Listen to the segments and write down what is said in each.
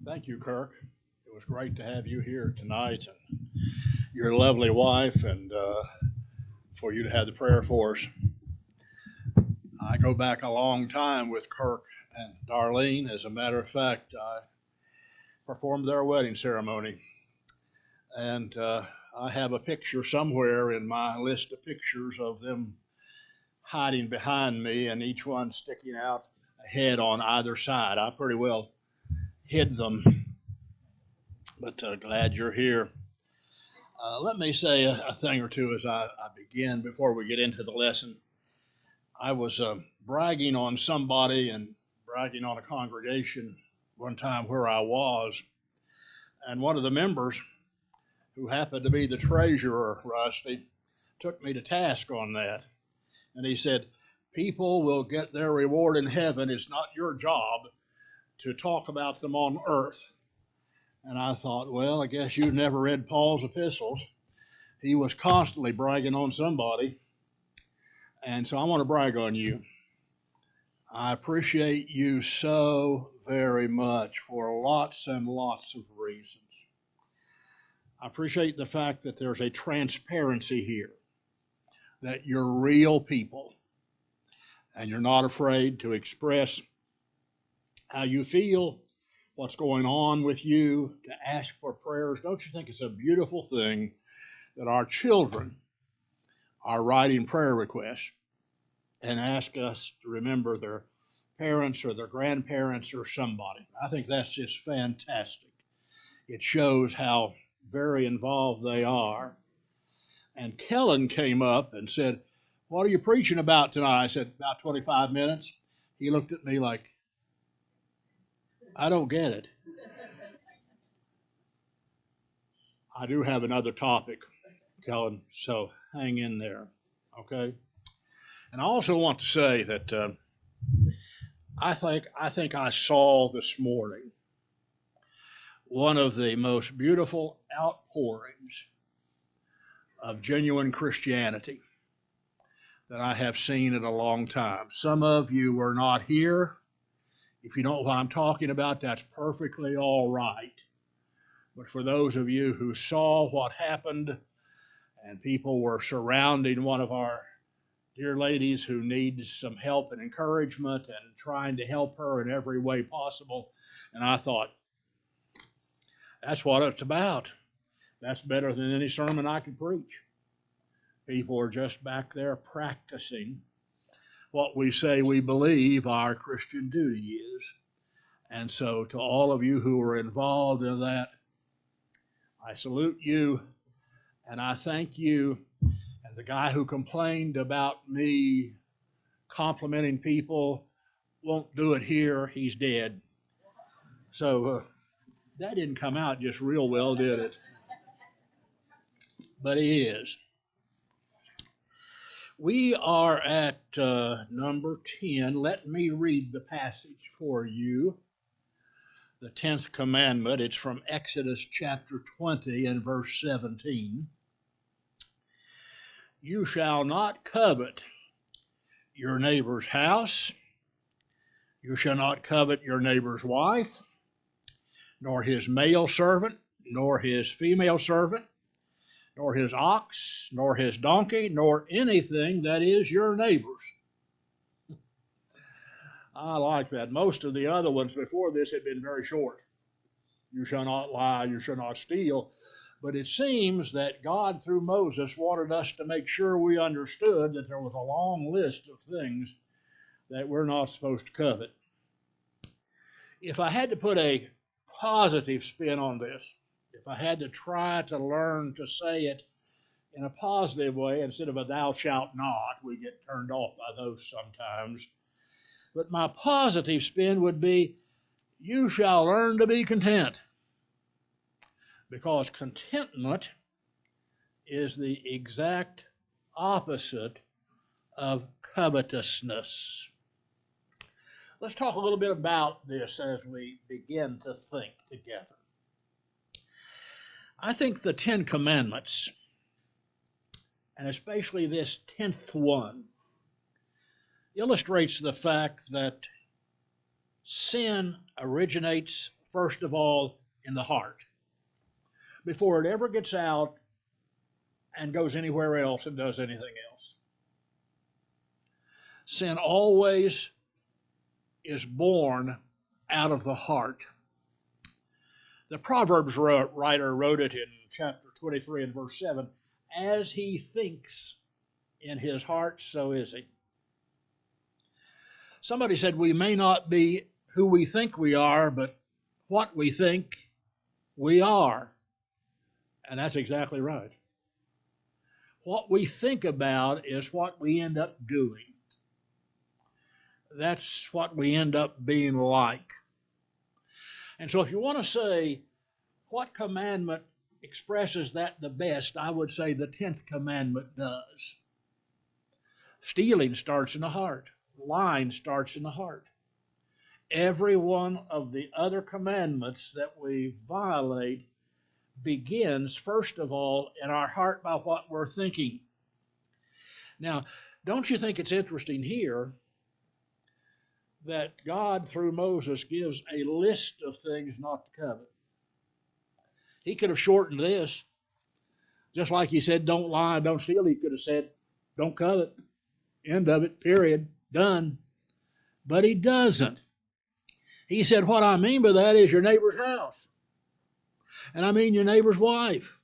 Thank you, Kirk. It was great to have you here tonight, and your lovely wife, and for you to have the prayer for us. I go back a long time with Kirk and Darlene. As a matter of fact, I performed their wedding ceremony, and I have a picture somewhere in my list of pictures of them hiding behind me, and each one sticking out a head on either side. I pretty well hid them, but glad you're here. Let me say a thing or two as I begin before we get into the lesson. I was bragging on somebody and bragging on a congregation one time where I was, and one of the members, who happened to be the treasurer, Rusty, took me to task on that. And he said, people will get their reward in heaven. It's not your job to talk about them on earth. And I thought, well, I guess you've never read Paul's epistles. He was constantly bragging on somebody. And so I want to brag on you. I appreciate you so very much for lots and lots of reasons. I appreciate the fact that there's a transparency here, that you're real people, and you're not afraid to express how you feel, what's going on with you, to ask for prayers. Don't you think it's a beautiful thing that our children are writing prayer requests and ask us to remember their parents or their grandparents or somebody? I think that's just fantastic. It shows how very involved they are. And Kellen came up and said, what are you preaching about tonight? I said, about 25 minutes. He looked at me like, I don't get it. I do have another topic, Kellen, so hang in there, okay? And I also want to say that I think I saw this morning one of the most beautiful outpourings of genuine Christianity that I have seen in a long time. Some of you were not here. If you don't know what I'm talking about, that's perfectly all right. But for those of you who saw what happened, and people were surrounding one of our dear ladies who needs some help and encouragement and trying to help her in every way possible, and I thought, that's what it's about. That's better than any sermon I could preach. People are just back there practicing what we say we believe our Christian duty is. And so to all of you who are involved in that, I salute you and I thank you. And the guy who complained about me complimenting people won't do it here. He's dead. So that didn't come out just real well, did it? But he is. We are at number 10. Let me read the passage for you. The 10th commandment. It's from Exodus chapter 20 and verse 17. You shall not covet your neighbor's house. You shall not covet your neighbor's wife, nor his male servant, nor his female servant, nor his ox, nor his donkey, nor anything that is your neighbor's. I like that. Most of the other ones before this had been very short. You shall not lie, you shall not steal. But it seems that God, through Moses, wanted us to make sure we understood that there was a long list of things that we're not supposed to covet. If I had to put a positive spin on this, if I had to try to learn to say it in a positive way instead of a thou shalt not, we get turned off by those sometimes. But my positive spin would be, you shall learn to be content. Because contentment is the exact opposite of covetousness. Let's talk a little bit about this as we begin to think together. I think the 10 Commandments, and especially this 10th one, illustrates the fact that sin originates first of all in the heart before it ever gets out and goes anywhere else and does anything else. Sin always is born out of the heart. The Proverbs writer wrote it in chapter 23 and verse 7, as he thinks in his heart, so is he. Somebody said we may not be who we think we are, but what we think we are. And that's exactly right. What we think about is what we end up doing. That's what we end up being like. And so if you want to say what commandment expresses that the best, I would say the 10th commandment does. Stealing starts in the heart. Lying starts in the heart. Every one of the other commandments that we violate begins, first of all, in our heart by what we're thinking. Now, don't you think it's interesting here that God, through Moses, gives a list of things not to covet? He could have shortened this. Just like he said, don't lie, don't steal, he could have said, don't covet. End of it, period, done. But he doesn't. He said, what I mean by that is your neighbor's house. And I mean your neighbor's wife.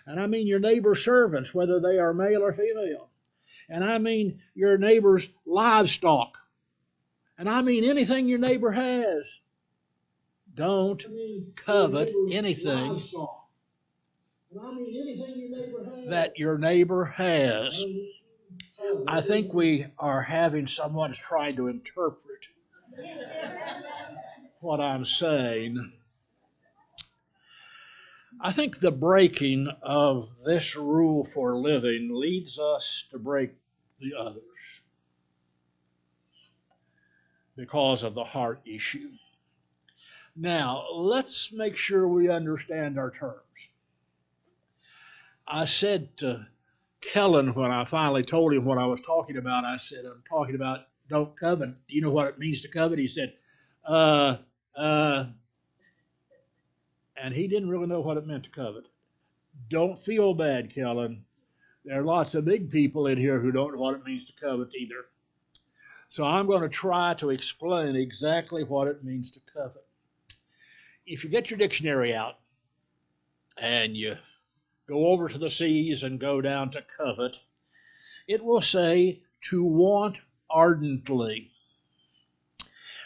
And I mean your neighbor's servants, whether they are male or female. And I mean your neighbor's livestock. And I mean anything your neighbor has. Don't covet anything that your neighbor has. I think we are having someone trying to interpret what I'm saying. I think the breaking of this rule for living leads us to break the others because of the heart issue. Now, let's make sure we understand our terms. I said to Kellen when I finally told him what I was talking about, I said, I'm talking about don't covet. Do you know what it means to covet? He said, and he didn't really know what it meant to covet. Don't feel bad, Kellen. There are lots of big people in here who don't know what it means to covet either. So I'm going to try to explain exactly what it means to covet. If you get your dictionary out and you go over to the C's and go down to covet, it will say to want ardently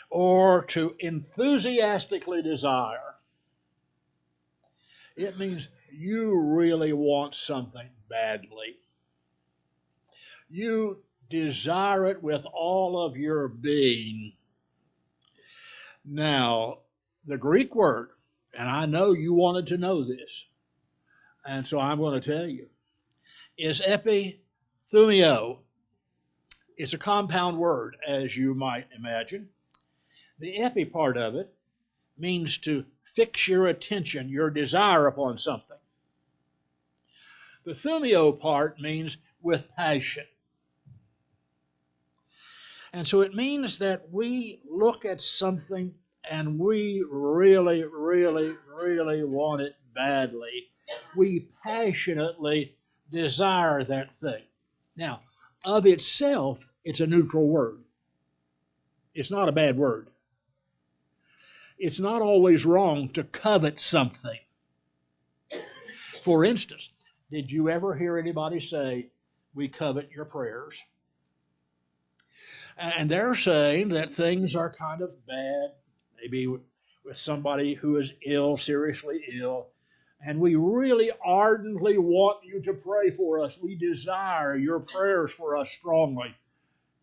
or to enthusiastically desire. It means you really want something badly. You desire it with all of your being. Now, the Greek word, and I know you wanted to know this, and so I'm going to tell you, is epithumio. It's a compound word, as you might imagine. The epi part of it means to fix your attention, your desire upon something. The thumio part means with passion. And so it means that we look at something and we really, really, really want it badly. We passionately desire that thing. Now, of itself, it's a neutral word. It's not a bad word. It's not always wrong to covet something. For instance, did you ever hear anybody say, we covet your prayers? And they're saying that things are kind of bad, maybe with somebody who is ill, seriously ill, and we really ardently want you to pray for us. We desire your prayers for us strongly.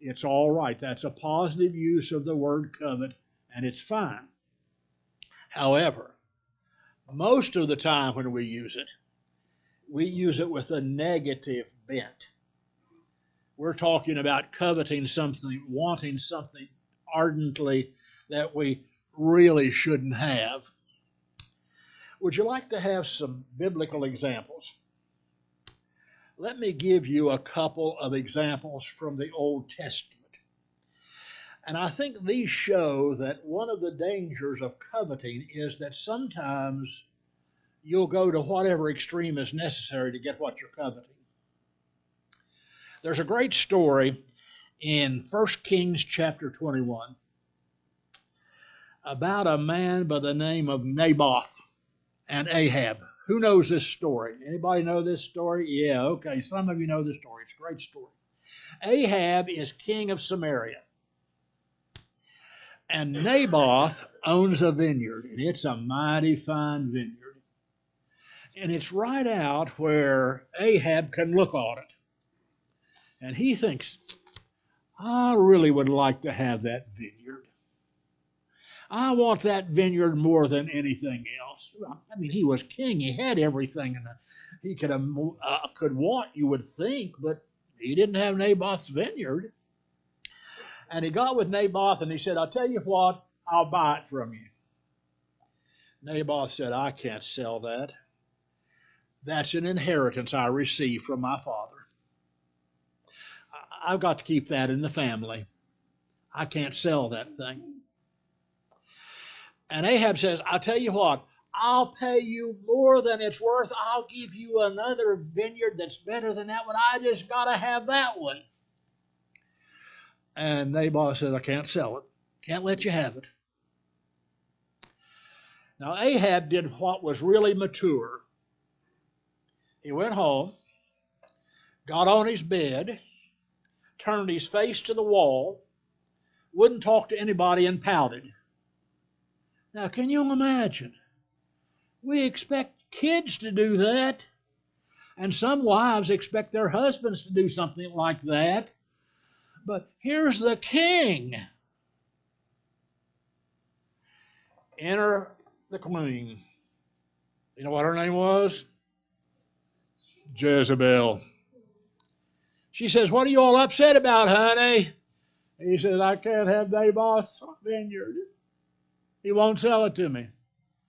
It's all right. That's a positive use of the word covet, and it's fine. However, most of the time when we use it with a negative bent. We're talking about coveting something, wanting something ardently that we really shouldn't have. Would you like to have some biblical examples? Let me give you a couple of examples from the Old Testament. And I think these show that one of the dangers of coveting is that sometimes you'll go to whatever extreme is necessary to get what you're coveting. There's a great story in 1 Kings chapter 21 about a man by the name of Naboth and Ahab. Who knows this story? Anybody know this story? Yeah, okay, some of you know this story. It's a great story. Ahab is king of Samaria. And Naboth owns a vineyard, and it's a mighty fine vineyard. And it's right out where Ahab can look on it. And he thinks, I really would like to have that vineyard. I want that vineyard more than anything else. I mean, he was king. He had everything he could want, you would think, but he didn't have Naboth's vineyard. And he got with Naboth and he said, I'll tell you what, I'll buy it from you. Naboth said, I can't sell that. That's an inheritance I received from my father. I've got to keep that in the family. I can't sell that thing. And Ahab says, I'll tell you what, I'll pay you more than it's worth. I'll give you another vineyard that's better than that one. I just got to have that one. And Naboth said, I can't sell it. Can't let you have it. Now, Ahab did what was really mature. He went home, got on his bed, turned his face to the wall, wouldn't talk to anybody, and pouted. Now, can you imagine? We expect kids to do that, and some wives expect their husbands to do something like that. But here's the king. Enter the queen. You know what her name was? Jezebel. She says, what are you all upset about, honey? He says, I can't have Naboth's vineyard. He won't sell it to me.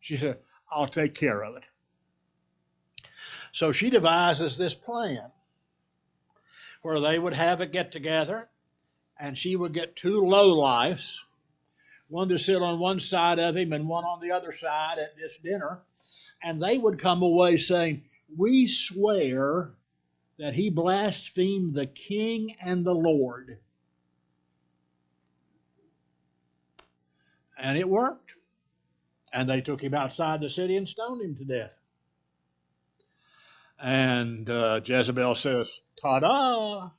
She said, I'll take care of it. So she devises this plan where they would have a get-together, and she would get two lowlifes, one to sit on one side of him and one on the other side at this dinner, and they would come away saying, we swear that he blasphemed the king and the Lord. And it worked. And they took him outside the city and stoned him to death. And Jezebel says, ta-da!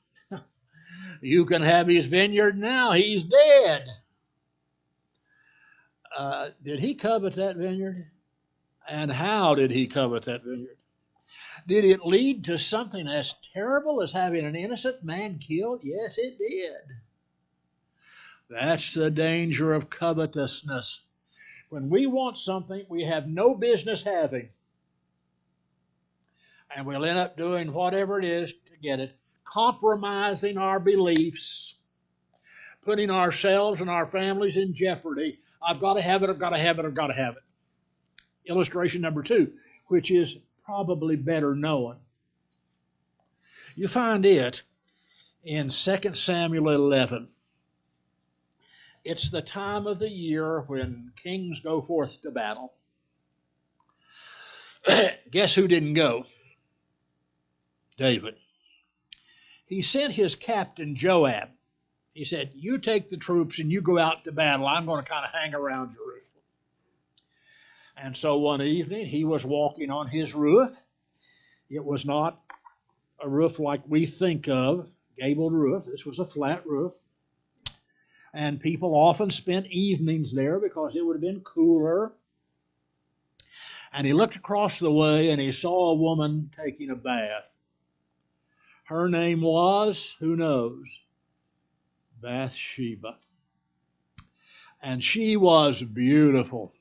You can have his vineyard now. He's dead. Did he covet that vineyard? And how did he covet that vineyard? Did it lead to something as terrible as having an innocent man killed? Yes, it did. That's the danger of covetousness. When we want something we have no business having, and we'll end up doing whatever it is to get it, compromising our beliefs, putting ourselves and our families in jeopardy. I've got to have it, I've got to have it, I've got to have it. Illustration number 2, which is probably better known. You find it in 2 Samuel 11. It's the time of the year when kings go forth to battle. Guess who didn't go? David. He sent his captain Joab. He said, you take the troops and you go out to battle. I'm going to kind of hang around Jerusalem. And so one evening he was walking on his roof. It was not a roof like we think of, gabled roof. This was a flat roof. And people often spent evenings there because it would have been cooler. And he looked across the way and he saw a woman taking a bath. Her name was, who knows, Bathsheba. And she was beautiful.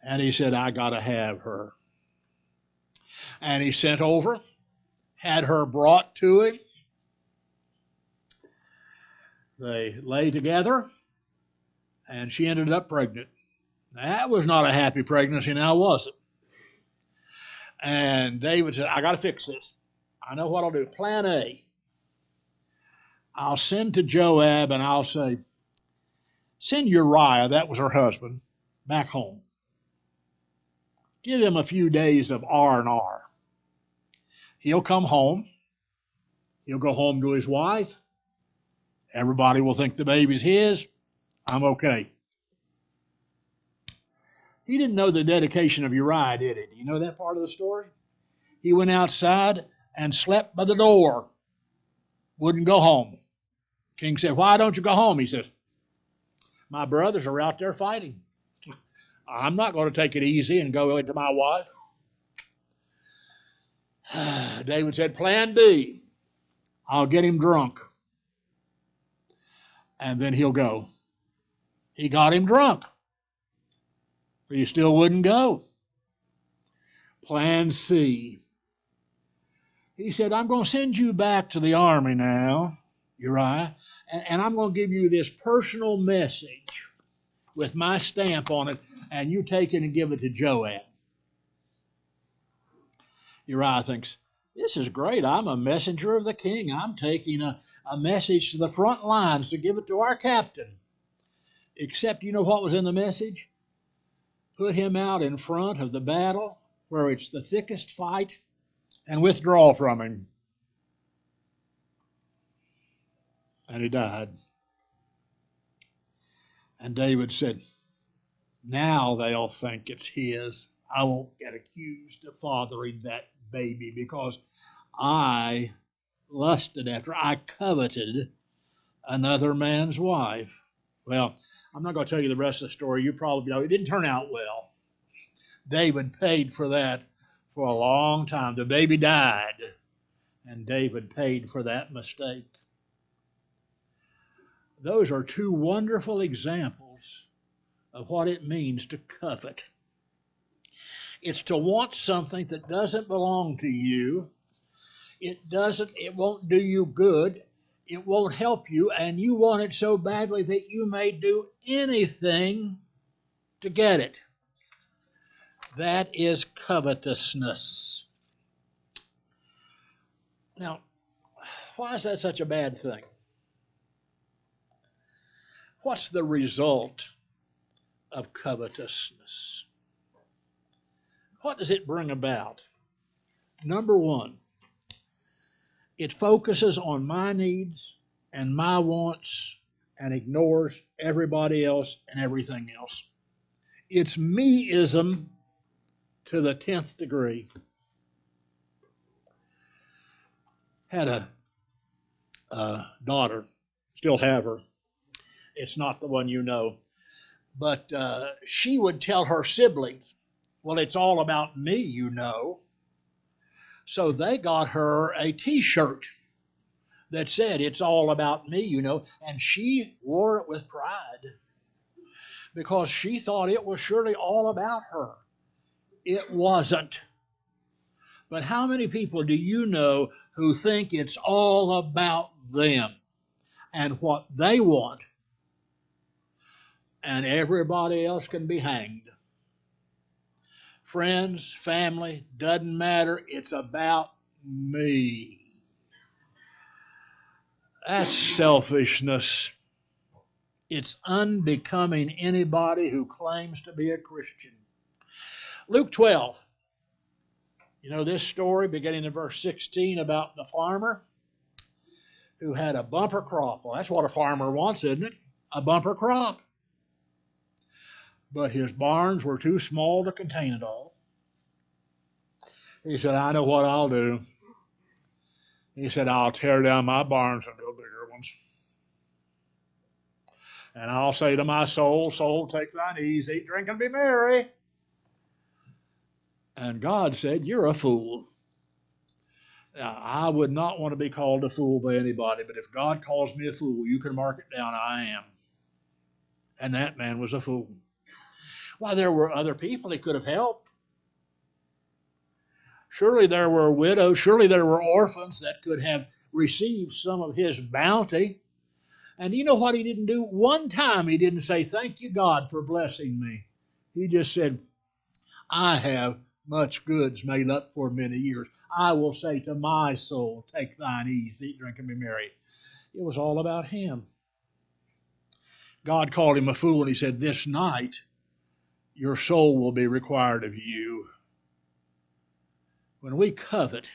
And he said, I got to have her. And he sent over, had her brought to him. They lay together, and she ended up pregnant. That was not a happy pregnancy, now was it? And David said, I got to fix this. I know what I'll do. Plan A. I'll send to Joab and I'll say, send Uriah, that was her husband, back home. Give him a few days of R&R. He'll come home. He'll go home to his wife. Everybody will think the baby's his. I'm okay. He didn't know the dedication of Uriah, did he? Do you know that part of the story? He went outside and slept by the door. Wouldn't go home. King said, why don't you go home? He says, my brothers are out there fighting. I'm not going to take it easy and go into my wife. David said, plan B. I'll get him drunk. And then he'll go. He got him drunk. But he still wouldn't go. Plan C. He said, I'm going to send you back to the army now, Uriah, and I'm going to give you this personal message with my stamp on it, and you take it and give it to Joab. Uriah thinks, this is great. I'm a messenger of the king. I'm taking a message to the front lines to give it to our captain. Except, you know what was in the message? Put him out in front of the battle where it's the thickest fight and withdraw from him. And he died. And David said, now they'll think it's his. I won't get accused of fathering that baby because I lusted after, I coveted another man's wife. Well, I'm not going to tell you the rest of the story. You probably know it didn't turn out well. David paid for that for a long time. The baby died, and David paid for that mistake. Those are two wonderful examples of what it means to covet. It's to want something that doesn't belong to you. It won't do you good. It won't help you, and you want it so badly that you may do anything to get it. That is covetousness. Now, why is that such a bad thing? What's the result of covetousness? What does it bring about? Number one, it focuses on my needs and my wants and ignores everybody else and everything else. It's me-ism to the 10th degree. Had a daughter, still have her. It's not the one you know. But she would tell her siblings, well, it's all about me, you know. So they got her a T-shirt that said, it's all about me, you know. And she wore it with pride because she thought it was surely all about her. It wasn't. But how many people do you know who think it's all about them and what they want, and everybody else can be hanged? Friends, family, doesn't matter. It's about me. That's selfishness. It's unbecoming anybody who claims to be a Christian. Luke 12. You know this story beginning in verse 16 about the farmer who had a bumper crop. Well, that's what a farmer wants, isn't it? A bumper crop. But his barns were too small to contain it all. He said, I know what I'll do. He said, I'll tear down my barns and build bigger ones. And I'll say to my soul, soul, take thine ease, eat, drink, and be merry. And God said, you're a fool. Now, I would not want to be called a fool by anybody, but if God calls me a fool, you can mark it down, I am. And that man was a fool. Why, there were other people he could have helped. Surely there were widows, surely there were orphans that could have received some of his bounty. And you know what he didn't do? One time he didn't say, thank you, God, for blessing me. He just said, I have much goods made up for many years. I will say to my soul, take thine ease, eat, drink, and be merry. It was all about him. God called him a fool, and he said, this night your soul will be required of you. When we covet,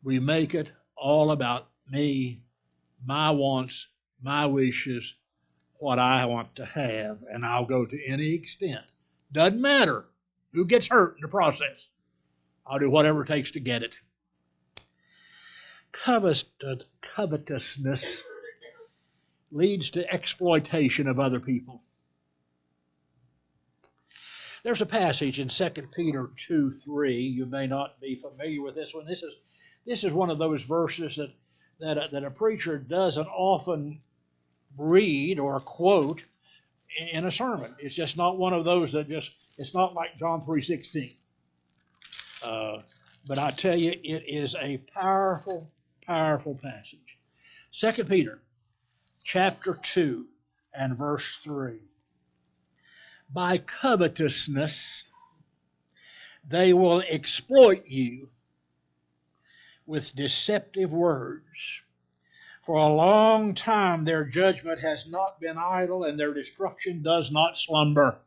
we make it all about me, my wants, my wishes, what I want to have, and I'll go to any extent. Doesn't matter who gets hurt in the process. I'll do whatever it takes to get it. Covetousness leads to exploitation of other people. There's a passage in 2 Peter 2:3. You may not be familiar with this one. This is one of those verses that a preacher doesn't often read or quote in a sermon. It's just not one of those it's not like John 3:16. But I tell you, it is a powerful, powerful passage. 2 Peter chapter 2 and verse 3. By covetousness they will exploit you with deceptive words. For a long time their judgment has not been idle, and their destruction does not slumber.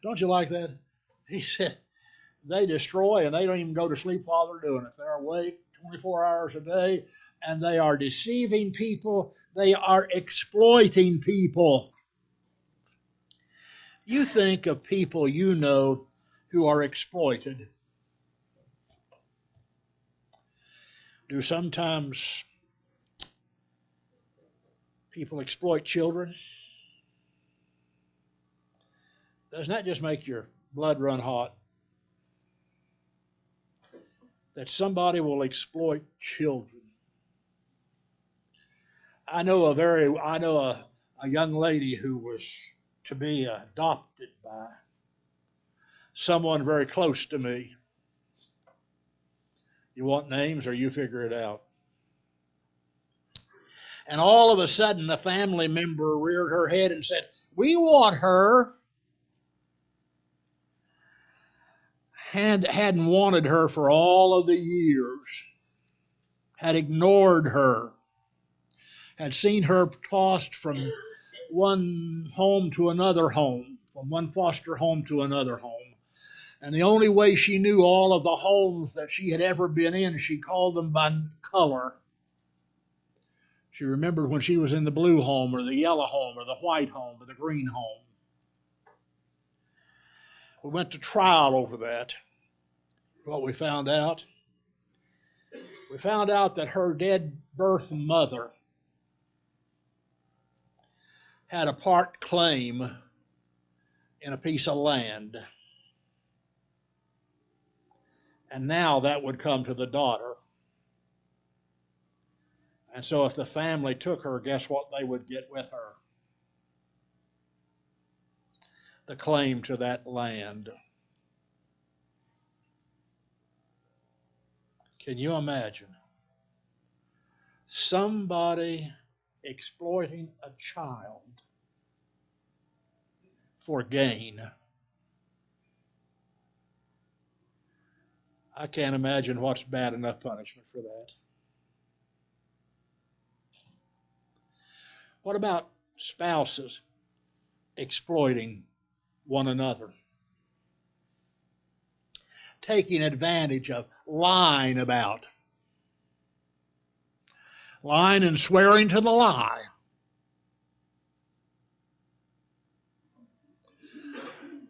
Don't you like that? He said, they destroy and they don't even go to sleep while they're doing it. They're awake 24 hours a day, and they are deceiving people. They are exploiting people. You think of people you know who are exploited. Do sometimes people exploit children? Doesn't that just make your blood run hot? That somebody will exploit children. I know a young lady who was to be adopted by someone very close to me. You want names, or you figure it out? And all of a sudden, a family member reared her head and said, we want her. Hadn't wanted her for all of the years, had ignored her, had seen her tossed from one home to another home, from one foster home to another home. And the only way she knew all of the homes that she had ever been in, she called them by color. She remembered when she was in the blue home, or the yellow home, or the white home, or the green home. We went to trial over that. What we found out? We found out that her dead birth mother had a part claim in a piece of land. And now that would come to the daughter. And so if the family took her, guess what they would get with her? The claim to that land. Can you imagine somebody exploiting a child for gain? I can't imagine what's bad enough punishment for that. What about spouses exploiting one another? Taking advantage of, lying about. Lying and swearing to the lie.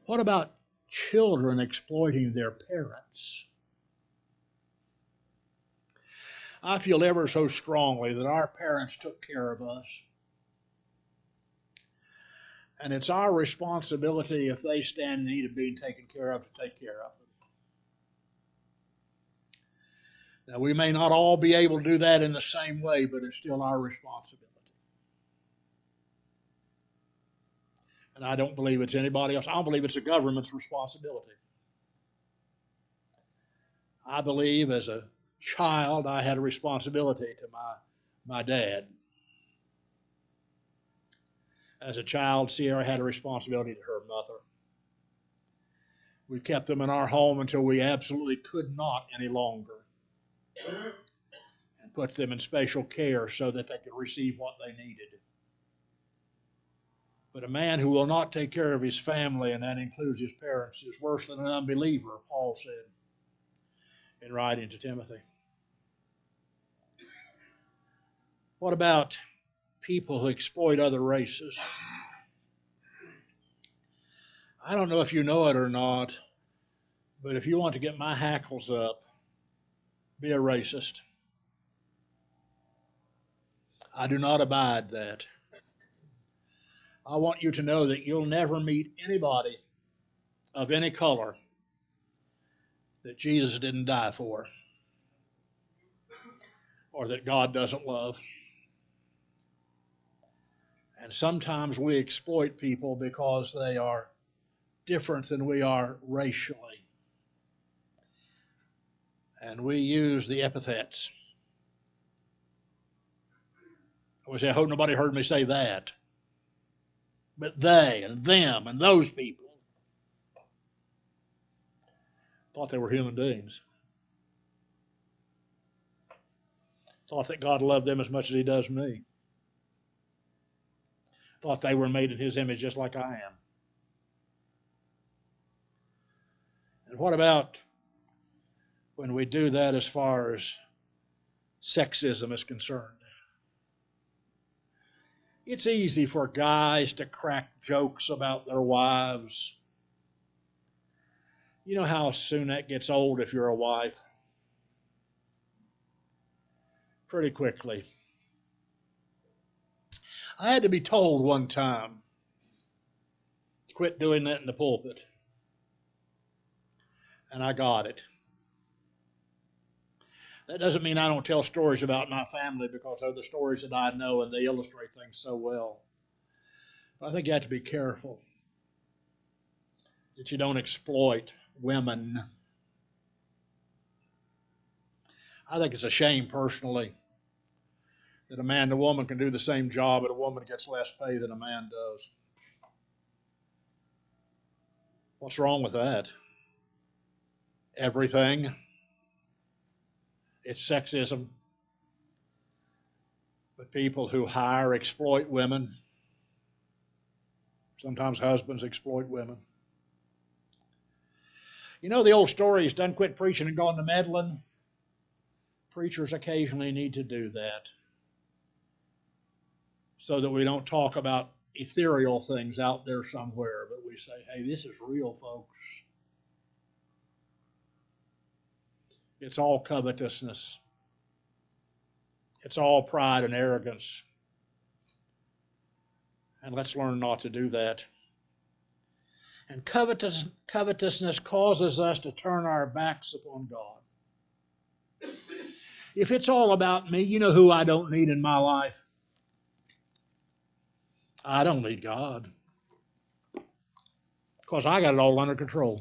What about children exploiting their parents? I feel ever so strongly that our parents took care of us. And it's our responsibility, if they stand in need of being taken care of, to take care of them. Now, we may not all be able to do that in the same way, but it's still our responsibility. And I don't believe it's anybody else. I don't believe it's the government's responsibility. I believe as a child I had a responsibility to my dad. As a child, Sierra had a responsibility to her mother. We kept them in our home until we absolutely could not any longer. And put them in special care so that they could receive what they needed. But a man who will not take care of his family, and that includes his parents, is worse than an unbeliever, Paul said in writing to Timothy. What about people who exploit other races? I don't know if you know it or not, but if you want to get my hackles up, be a racist. I do not abide that. I want you to know that you'll never meet anybody of any color that Jesus didn't die for, or that God doesn't love. And sometimes we exploit people because they are different than we are racially. And we use the epithets. I would say, I hope nobody heard me say that. But they and them and those people thought they were human beings. Thought that God loved them as much as he does me. Thought they were made in his image just like I am. And what about when we do that as far as sexism is concerned? It's easy for guys to crack jokes about their wives. You know how soon that gets old if you're a wife? Pretty quickly. I had to be told one time, quit doing that in the pulpit. And I got it. That doesn't mean I don't tell stories about my family, because they're the stories that I know and they illustrate things so well. But I think you have to be careful that you don't exploit women. I think it's a shame personally that a man and a woman can do the same job and a woman gets less pay than a man does. What's wrong with that? Everything. It's sexism. But people who hire exploit women. Sometimes husbands exploit women. You know the old story, he's done quit preaching and gone to meddling? Preachers occasionally need to do that so that we don't talk about ethereal things out there somewhere, but we say, hey, this is real, folks. It's all covetousness. It's all pride and arrogance. And let's learn not to do that. And covetousness causes us to turn our backs upon God. If it's all about me, you know who I don't need in my life? I don't need God, because I got it all under control.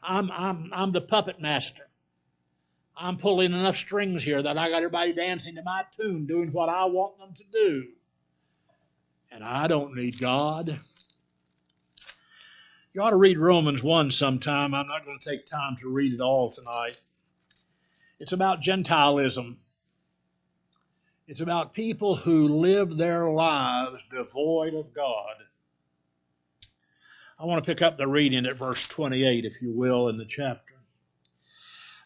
I'm the puppet master. I'm pulling enough strings here that I got everybody dancing to my tune, doing what I want them to do. And I don't need God. You ought to read Romans 1 sometime. I'm not going to take time to read it all tonight. It's about Gentilism. It's about people who live their lives devoid of God. I want to pick up the reading at verse 28, if you will, in the chapter.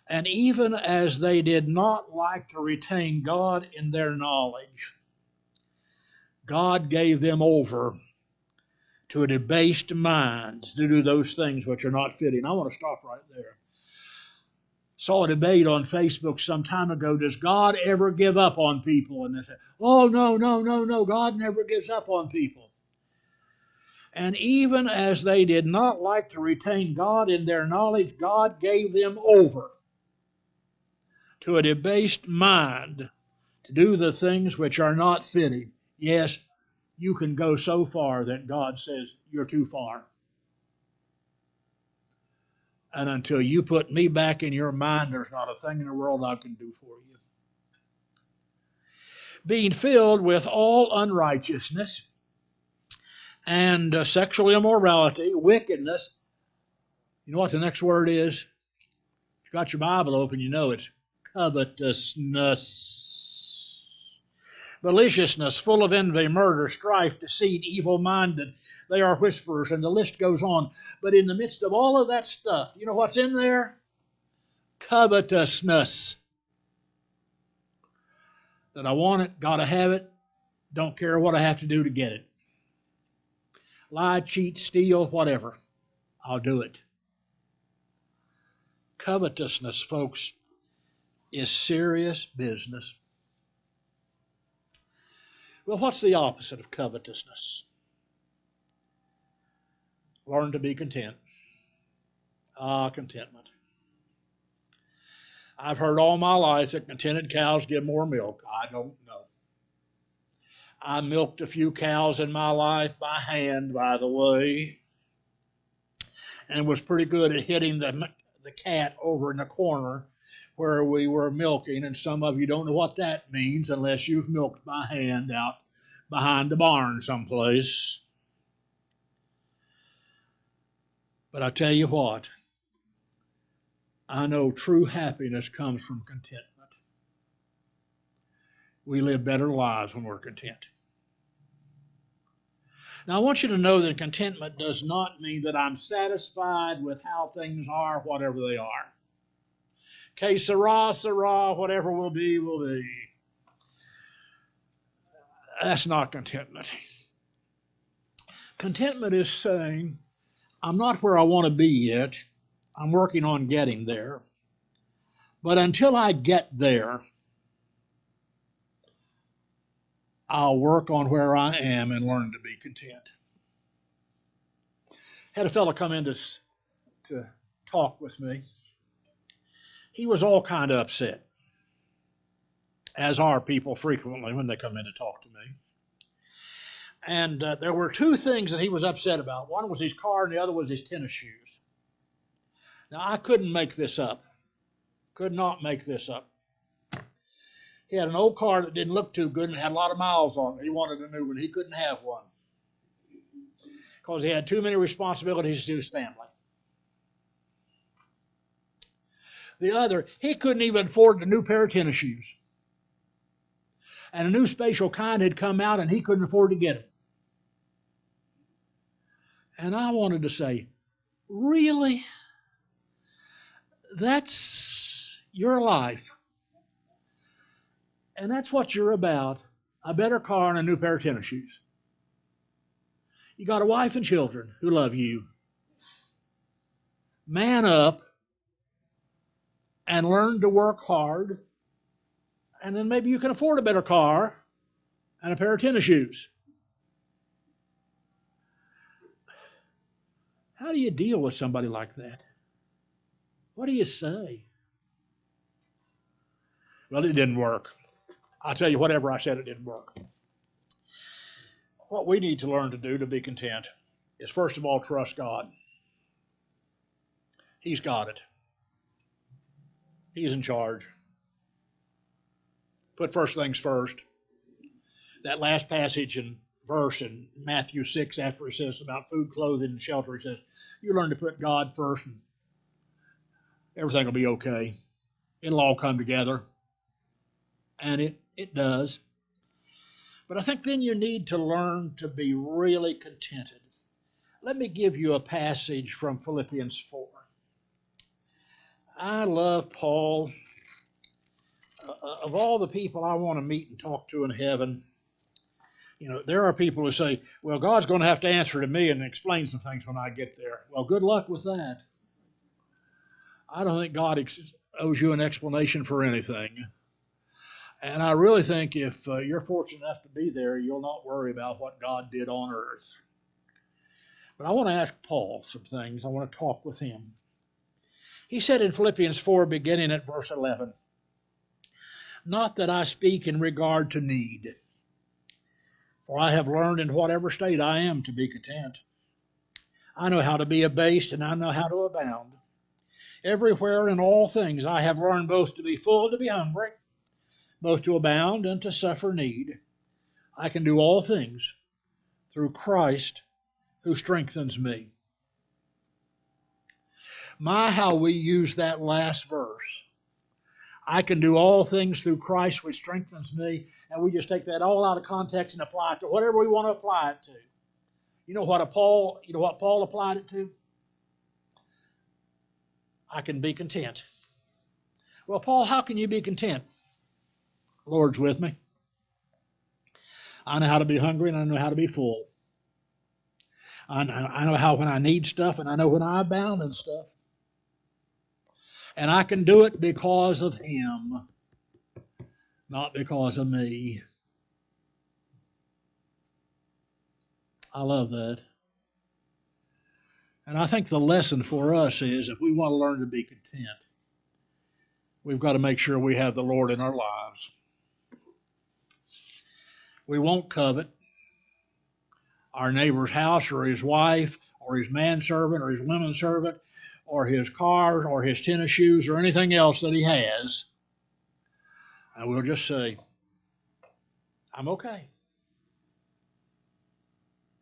And even as they did not like to retain God in their knowledge, God gave them over to a debased mind to do those things which are not fitting. I want to stop right there. Saw a debate on Facebook some time ago. Does God ever give up on people? And they said, oh, no. God never gives up on people. And even as they did not like to retain God in their knowledge, God gave them over to a debased mind to do the things which are not fitting. Yes, you can go so far that God says you're too far. And until you put me back in your mind, there's not a thing in the world I can do for you. Being filled with all unrighteousness and sexual immorality, wickedness. You know what the next word is? If you got your Bible open, you know it's covetousness. Maliciousness, full of envy, murder, strife, deceit, evil-minded. They are whisperers, and the list goes on. But in the midst of all of that stuff, you know what's in there? Covetousness. That I want it, gotta have it, don't care what I have to do to get it. Lie, cheat, steal, whatever. I'll do it. Covetousness, folks, is serious business. Well, what's the opposite of covetousness? Learn to be content. Contentment. I've heard all my life that contented cows give more milk. I don't know. I milked a few cows in my life by hand, by the way, and was pretty good at hitting the cat over in the corner where we were milking, and some of you don't know what that means unless you've milked by hand out behind the barn someplace. But I tell you what, I know true happiness comes from contentment. We live better lives when we're content. Now, I want you to know that contentment does not mean that I'm satisfied with how things are, whatever they are. Que sera, sera, whatever will be, will be. That's not contentment. Contentment is saying, I'm not where I want to be yet. I'm working on getting there. But until I get there, I'll work on where I am and learn to be content. Had a fellow come in to talk with me. He was all kind of upset, as are people frequently when they come in to talk to me. And there were two things that he was upset about. One was his car and the other was his tennis shoes. Now, I couldn't make this up. Could not make this up. He had an old car that didn't look too good and had a lot of miles on it. He wanted a new one. He couldn't have one because he had too many responsibilities to his family. The other, he couldn't even afford the new pair of tennis shoes. And a new special kind had come out and he couldn't afford to get them. And I wanted to say, really? That's your life. And that's what you're about, a better car and a new pair of tennis shoes. You got a wife and children who love you. Man up and learn to work hard, and then maybe you can afford a better car and a pair of tennis shoes. How do you deal with somebody like that? What do you say? Well, it didn't work. I'll tell you, whatever I said, it didn't work. What we need to learn to do to be content is, first of all, trust God. He's got it. He's in charge. Put first things first. That last passage and verse in Matthew 6, after he says about food, clothing, and shelter, he says, you learn to put God first and everything will be okay. It'll all come together. And it does. But I think then you need to learn to be really contented. Let me give you a passage from Philippians 4. I love Paul. Of all the people I want to meet and talk to in heaven, you know, there are people who say, well, God's going to have to answer to me and explain some things when I get there. Well, good luck with that. I don't think God owes you an explanation for anything. And I really think if you're fortunate enough to be there, you'll not worry about what God did on earth. But I want to ask Paul some things. I want to talk with him. He said in Philippians 4, beginning at verse 11, not that I speak in regard to need, for I have learned in whatever state I am to be content. I know how to be abased and I know how to abound. Everywhere in all things I have learned both to be full and to be hungry, both to abound and to suffer need. I can do all things through Christ who strengthens me. My, how we use that last verse. I can do all things through Christ which strengthens me, and we just take that all out of context and apply it to whatever we want to apply it to. You know what Paul applied it to? I can be content. Well, Paul, how can you be content? Lord's with me. I know how to be hungry and I know how to be full. I know how when I need stuff and I know when I abound in stuff. And I can do it because of Him, not because of me. I love that. And I think the lesson for us is if we want to learn to be content, we've got to make sure we have the Lord in our lives. We won't covet our neighbor's house or his wife or his manservant or his woman servant or his car or his tennis shoes or anything else that he has. And we'll just say, I'm okay.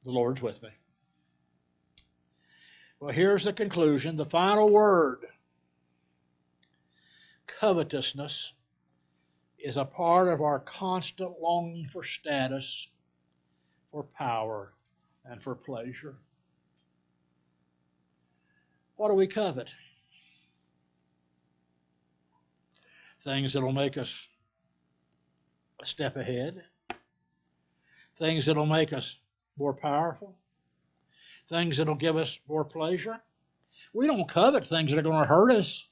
The Lord's with me. Well, here's the conclusion, the final word. Covetousness is a part of our constant longing for status, for power, and for pleasure. What do we covet? Things that'll make us a step ahead. Things that'll make us more powerful. Things that'll give us more pleasure. We don't covet things that are going to hurt us.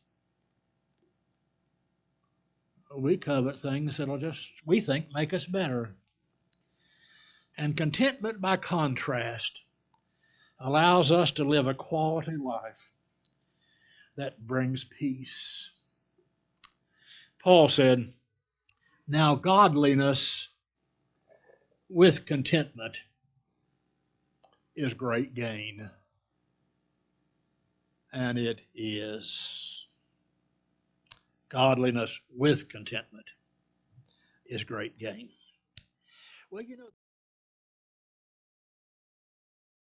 We covet things that'll just, we think, make us better. And contentment, by contrast, allows us to live a quality life that brings peace. Paul said, now godliness with contentment is great gain. And it is. Godliness with contentment is great gain. Well, you know,